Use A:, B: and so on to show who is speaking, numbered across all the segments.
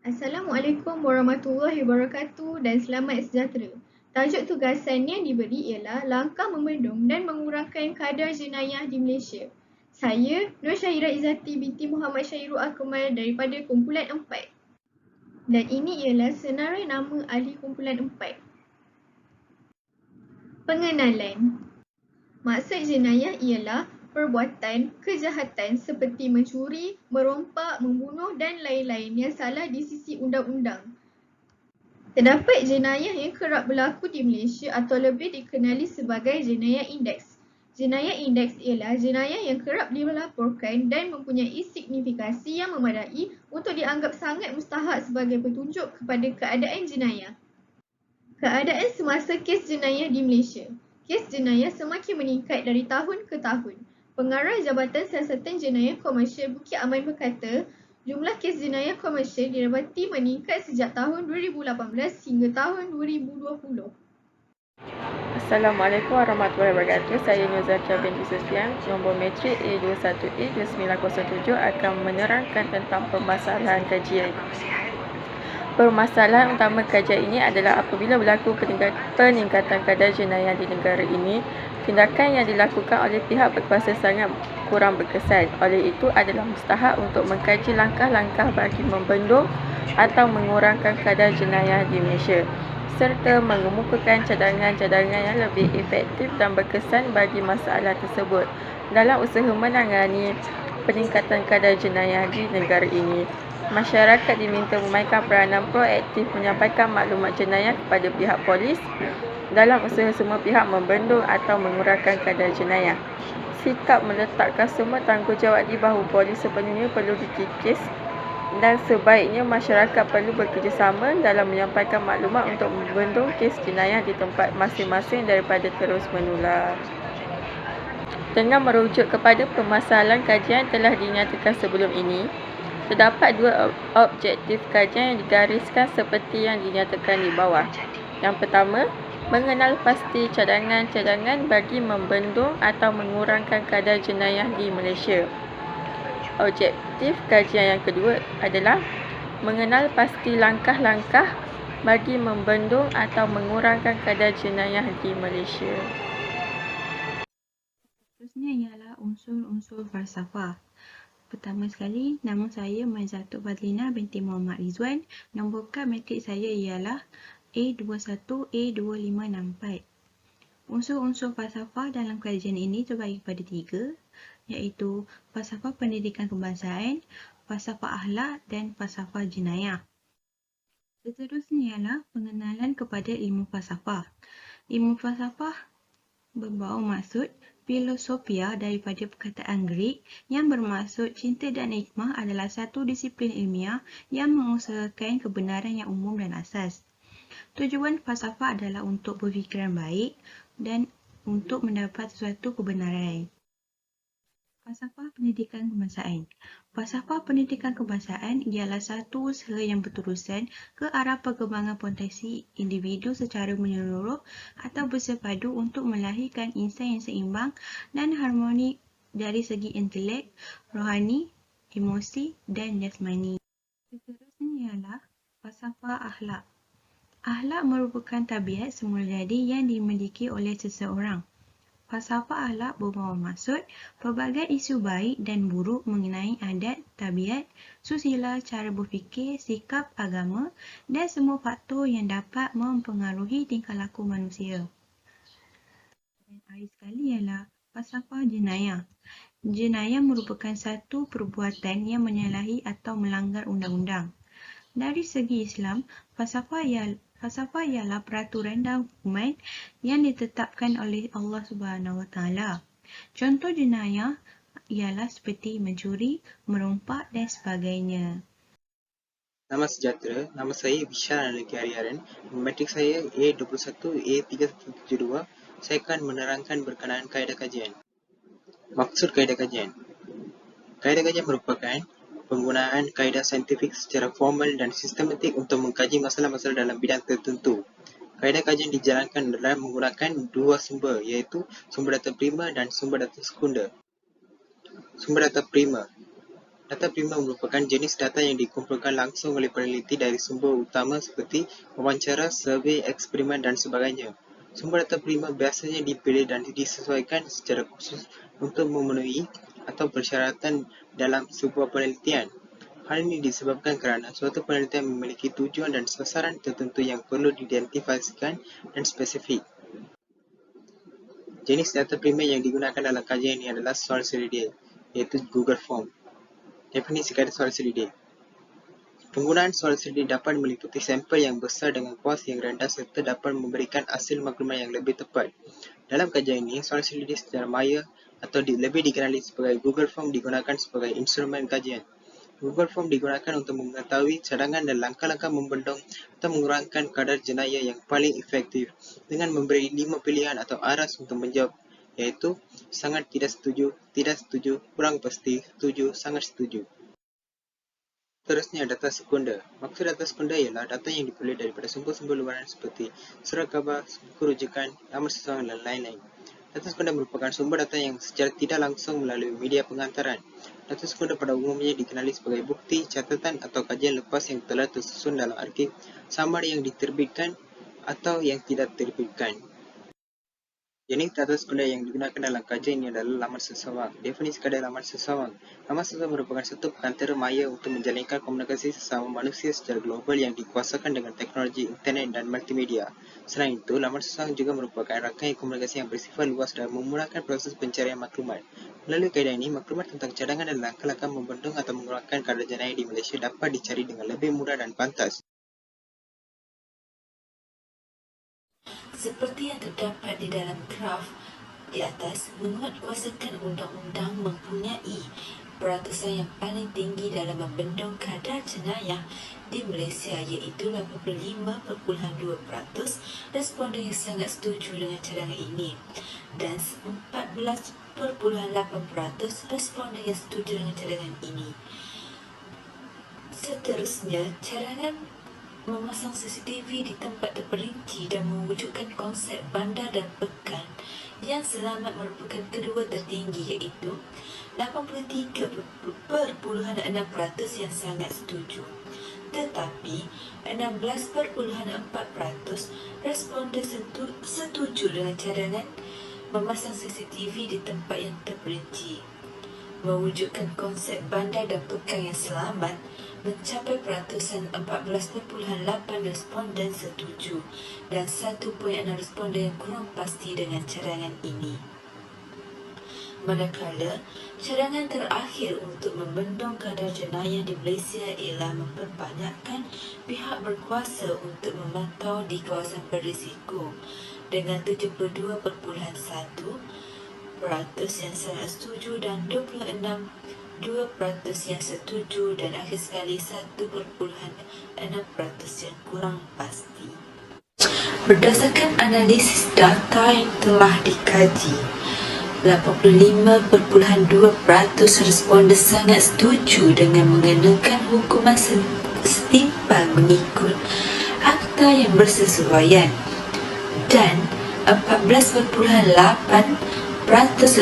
A: Assalamualaikum warahmatullahi wabarakatuh dan selamat sejahtera. Tajuk tugasan yang diberi ialah langkah membendung dan mengurangkan kadar jenayah di Malaysia. Saya, Nur Syahira Izzati binti Muhammad Syahirul Akmal daripada kumpulan 4. Dan ini ialah senarai nama ahli kumpulan 4. Pengenalan. Maksud jenayah ialah perbuatan kejahatan seperti mencuri, merompak, membunuh dan lain-lain yang salah di sisi undang-undang. Terdapat jenayah yang kerap berlaku di Malaysia atau lebih dikenali sebagai jenayah indeks. Jenayah indeks ialah jenayah yang kerap dilaporkan dan mempunyai signifikasi yang memadai untuk dianggap sangat mustahak sebagai petunjuk kepada keadaan jenayah. Keadaan semasa kes jenayah di Malaysia. Kes jenayah semakin meningkat dari tahun ke tahun. Pengarah Jabatan Siasatan Jenayah Komersial Bukit Aman berkata, jumlah kes jenayah komersial didapati meningkat sejak tahun 2018 hingga tahun 2020.
B: Assalamualaikum warahmatullahi wabarakatuh. Saya Nurzakia binti Sufian. Nombor metrik A21A2907 akan menerangkan tentang permasalahan kajian. Permasalahan utama kajian ini adalah apabila berlaku peningkatan kadar jenayah di negara ini, tindakan yang dilakukan oleh pihak berkuasa sangat kurang berkesan. Oleh itu adalah mustahak untuk mengkaji langkah-langkah bagi membendung atau mengurangkan kadar jenayah di Malaysia, serta mengemukakan cadangan-cadangan yang lebih efektif dan berkesan bagi masalah tersebut dalam usaha menangani peningkatan kadar jenayah di negara ini. Masyarakat diminta memainkan peranan proaktif menyampaikan maklumat jenayah kepada pihak polis dalam usaha semua pihak membendung atau mengurangkan kadar jenayah. Sikap meletakkan semua tanggungjawab di bahu polis sepenuhnya perlu dikikis dan sebaiknya masyarakat perlu bekerjasama dalam menyampaikan maklumat untuk membendung kes jenayah di tempat masing-masing daripada terus menular. Dengan merujuk kepada permasalahan kajian telah dinyatakan sebelum ini, terdapat dua objektif kajian yang digariskan seperti yang dinyatakan di bawah. Yang pertama, mengenal pasti cadangan-cadangan bagi membendung atau mengurangkan kadar jenayah di Malaysia. Objektif kajian yang kedua adalah mengenal pasti langkah-langkah bagi membendung atau mengurangkan kadar jenayah di Malaysia.
C: Seterusnya ialah unsur-unsur falsafah. Pertama sekali, nama saya Maizatul Fadlina binti Muhammad Rizwan. Nombor kad matrik saya ialah A21A2564. Unsur-unsur falsafah dalam kajian ini terbagi pada 3, iaitu falsafah pendidikan kebangsaan, falsafah akhlak dan falsafah jenayah. Seterusnya ialah pengenalan kepada ilmu falsafah. Ilmu falsafah berbau maksud filosofia daripada perkataan Greek yang bermaksud cinta dan hikmah adalah satu disiplin ilmiah yang mengusahakan kebenaran yang umum dan asas. Tujuan falsafah adalah untuk berfikiran baik dan untuk mendapat sesuatu kebenaran. Falsafah pendidikan kebangsaan. Falsafah pendidikan kebangsaan ialah satu usaha yang berterusan ke arah perkembangan potensi individu secara menyeluruh atau bersepadu untuk melahirkan insan yang seimbang dan harmoni dari segi intelek, rohani, emosi dan jasmani. Seterusnya ialah falsafah akhlak. Akhlak merupakan tabiat semula jadi yang dimiliki oleh seseorang. Falsafah akhlak membawa maksud pelbagai isu baik dan buruk mengenai adat, tabiat, susila, cara berfikir, sikap, agama dan semua faktor yang dapat mempengaruhi tingkah laku manusia. Dan akhir sekali ialah falsafah jenayah. Jenayah merupakan satu perbuatan yang menyalahi atau melanggar undang-undang. Dari segi Islam, falsafah ialah peraturan dan hukuman yang ditetapkan oleh Allah SWT. Contoh jenayah ialah seperti mencuri, merompak dan sebagainya.
D: Nama sejahtera, nama saya Bishar Analaki Hariharan. Matrik saya A21A3172. Saya akan menerangkan berkenaan kaedah kajian. Maksud kaedah kajian. Kaedah kajian merupakan penggunaan kaedah saintifik secara formal dan sistematik untuk mengkaji masalah-masalah dalam bidang tertentu. Kaedah kajian dijalankan dalam menggunakan dua sumber, iaitu sumber data primer dan sumber data sekunder. Sumber data primer. Data primer merupakan jenis data yang dikumpulkan langsung oleh peneliti dari sumber utama seperti wawancara, survei, eksperimen dan sebagainya. Sumber data primer biasanya dipilih dan disesuaikan secara khusus untuk memenuhi atau persyaratan dalam sebuah penelitian. Hal ini disebabkan kerana suatu penelitian memiliki tujuan dan sasaran tertentu yang perlu diidentifikasikan dan spesifik. Jenis data primer yang digunakan dalam kajian ini adalah soal selidiki, iaitu Google Form. Definisi kata soal selidiki. Penggunaan soal selidiki dapat meliputi sampel yang besar dengan kuas yang rendah serta dapat memberikan hasil maklumat yang lebih tepat. Dalam kajian ini, soal selidiki secara maya atau lebih dikenali sebagai Google Form digunakan sebagai instrumen kajian. Google Form digunakan untuk mengetahui cadangan dan langkah-langkah membendung atau mengurangkan kadar jenayah yang paling efektif dengan memberi 5 pilihan atau aras untuk menjawab, iaitu sangat tidak setuju, kurang pasti, setuju, sangat setuju. Seterusnya, data sekunder. Maksud data sekunder ialah data yang diperoleh daripada sumber-sumber luaran seperti surat khabar, buku rujukan, laman seseorang dan lain-lain. Data sekunder merupakan sumber data yang secara tidak langsung melalui media pengantaran. Data sekunder pada umumnya dikenali sebagai bukti, catatan atau kajian lepas yang telah tersusun dalam arsip sama ada yang diterbitkan atau yang tidak diterbitkan. Jenis data sekunder yang digunakan dalam kajian ini adalah laman seseorang. Definisi kadar laman seseorang. Laman seseorang merupakan satu perantara maya untuk menjalinkan komunikasi sesama manusia secara global yang dikuasakan dengan teknologi internet dan multimedia. Selain itu, laman seseorang juga merupakan rangkaian komunikasi yang bersifat luas dan memudahkan proses pencarian maklumat. Melalui kaedah ini, maklumat tentang cadangan dan langkah-langkah membendung atau mengurangkan kadar jenayah di Malaysia dapat dicari dengan lebih mudah dan pantas.
E: Seperti yang terdapat di dalam graf di atas, menguatkuasakan undang-undang mempunyai peratusan yang paling tinggi dalam membendung kadar jenayah di Malaysia, iaitu 85.2% responden yang sangat setuju dengan cadangan ini dan 14.8% responden yang setuju dengan cadangan ini. Seterusnya, cadangan memasang CCTV di tempat terperinci dan mewujudkan konsep bandar dan pekan yang selamat merupakan kedua tertinggi, iaitu 83.6% yang sangat setuju. Tetapi 16.4% responden setuju dengan cadangan memasang CCTV di tempat yang terperinci. Mewujudkan konsep bandar dan pekan yang selamat mencapai peratusan 14.8 responden setuju dan 1.6 responden yang kurang pasti dengan cadangan ini. Manakala, cadangan terakhir untuk membendung kadar jenayah di Malaysia ialah memperbanyakkan pihak berkuasa untuk memantau di kawasan berisiko dengan 72.1% yang sangat setuju dan 26.2% yang setuju dan akhir sekali 1.6% yang kurang pasti. Berdasarkan analisis data yang telah dikaji, 85.2% responden sangat setuju dengan mengenakan hukuman setimpal mengikut akta yang bersesuaian dan 14.8%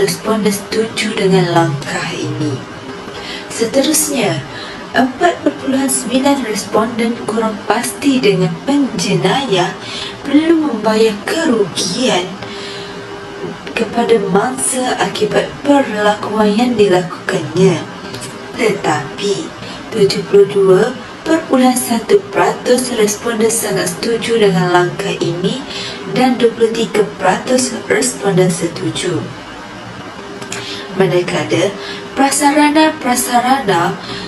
E: responden setuju dengan langkah ini. Seterusnya, 4.9% responden kurang pasti dengan penjenayah perlu membayar kerugian kepada mangsa akibat perlakuan yang dilakukannya. Tetapi 72.1% responden sangat setuju dengan langkah ini dan 23% responden setuju. Manakala prasarana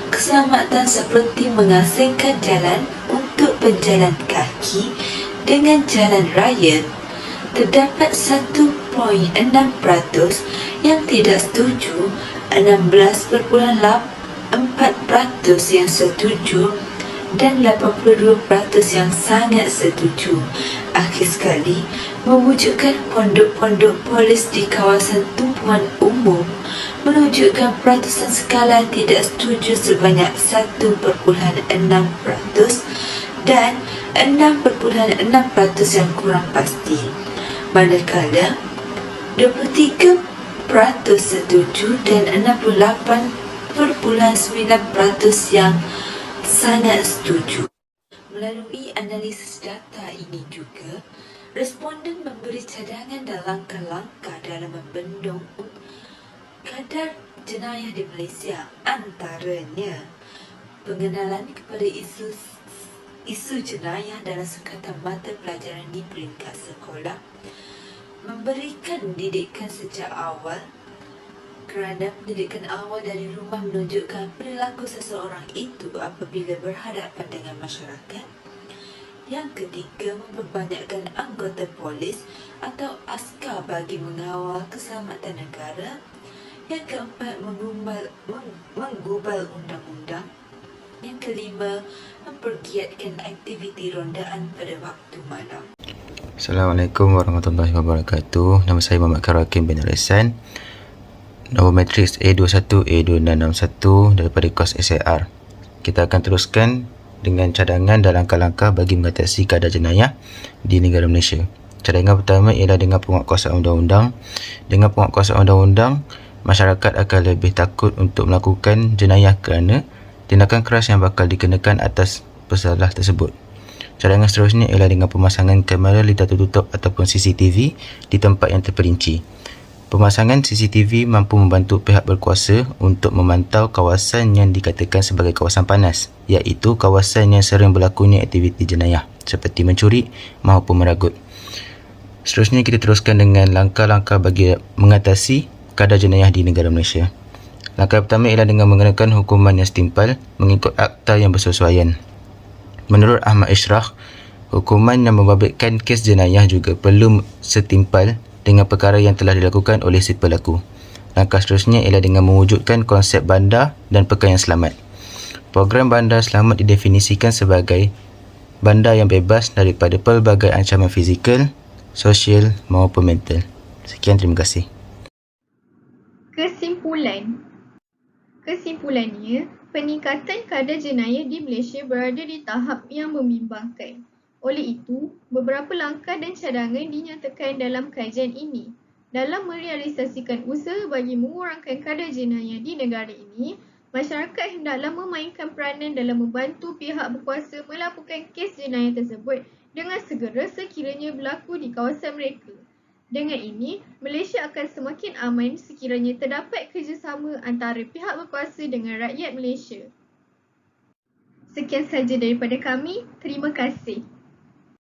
E: keselamatan seperti mengasingkan jalan untuk penjalan kaki dengan jalan raya, terdapat 1.6% yang tidak setuju, 16.4% yang setuju dan 82% yang sangat setuju. Akhir sekali, mewujudkan pondok-pondok polis di kawasan tumpuan umum menunjukkan peratusan skala tidak setuju sebanyak 1.6% dan 6.6% yang kurang pasti. Manakala 23% setuju dan 68% yang sangat setuju. Melalui analisis data ini juga, responden memberi cadangan dan langkah-langkah dalam membendung kadar jenayah di Malaysia, antaranya pengenalan kepada isu jenayah dalam sukatan mata pelajaran di peringkat sekolah, memberikan didikan sejak awal, kerana pendidikan awal dari rumah menunjukkan perilaku seseorang itu apabila berhadapan dengan masyarakat. Yang ketiga, memperbanyakkan anggota polis atau askar bagi mengawal keselamatan negara. Yang keempat, menggubal undang-undang. Yang kelima, mempergiatkan aktiviti rondaan pada waktu malam.
F: Assalamualaikum warahmatullahi wabarakatuh. Nama saya Muhammad Karakim bin Arisan. Nombor matriks A21 A2661 daripada kos SAR. Kita akan teruskan dengan cadangan dan langkah-langkah bagi mengatasi kadar jenayah di negara Malaysia. Cadangan pertama ialah dengan penguatkuasaan undang-undang. Dengan penguatkuasaan undang-undang, masyarakat akan lebih takut untuk melakukan jenayah kerana tindakan keras yang bakal dikenakan atas pesalah tersebut. Cadangan seterusnya ialah dengan pemasangan kamera litar tertutup ataupun CCTV di tempat yang terperinci. Pemasangan CCTV mampu membantu pihak berkuasa untuk memantau kawasan yang dikatakan sebagai kawasan panas, iaitu kawasan yang sering berlakunya aktiviti jenayah seperti mencuri maupun meragut. Seterusnya kita teruskan dengan langkah-langkah bagi mengatasi kadar jenayah di negara Malaysia. Langkah pertama ialah dengan mengenakan hukuman yang setimpal mengikut akta yang bersesuaian. Menurut Ahmad Ishraq, hukuman yang membabitkan kes jenayah juga perlu setimpal dengan perkara yang telah dilakukan oleh si pelaku. Langkah seterusnya ialah dengan mewujudkan konsep bandar dan pekan yang selamat. Program bandar selamat didefinisikan sebagai bandar yang bebas daripada pelbagai ancaman fizikal, sosial maupun mental. Sekian, terima kasih.
A: Kesimpulannya, peningkatan kadar jenayah di Malaysia berada di tahap yang membimbangkan. Oleh itu, beberapa langkah dan cadangan dinyatakan dalam kajian ini. Dalam merealisasikan usaha bagi mengurangkan kadar jenayah di negara ini, masyarakat hendaklah memainkan peranan dalam membantu pihak berkuasa melakukan kes jenayah tersebut dengan segera sekiranya berlaku di kawasan mereka. Dengan ini, Malaysia akan semakin aman sekiranya terdapat kerjasama antara pihak berkuasa dengan rakyat Malaysia. Sekian sahaja daripada kami. Terima kasih.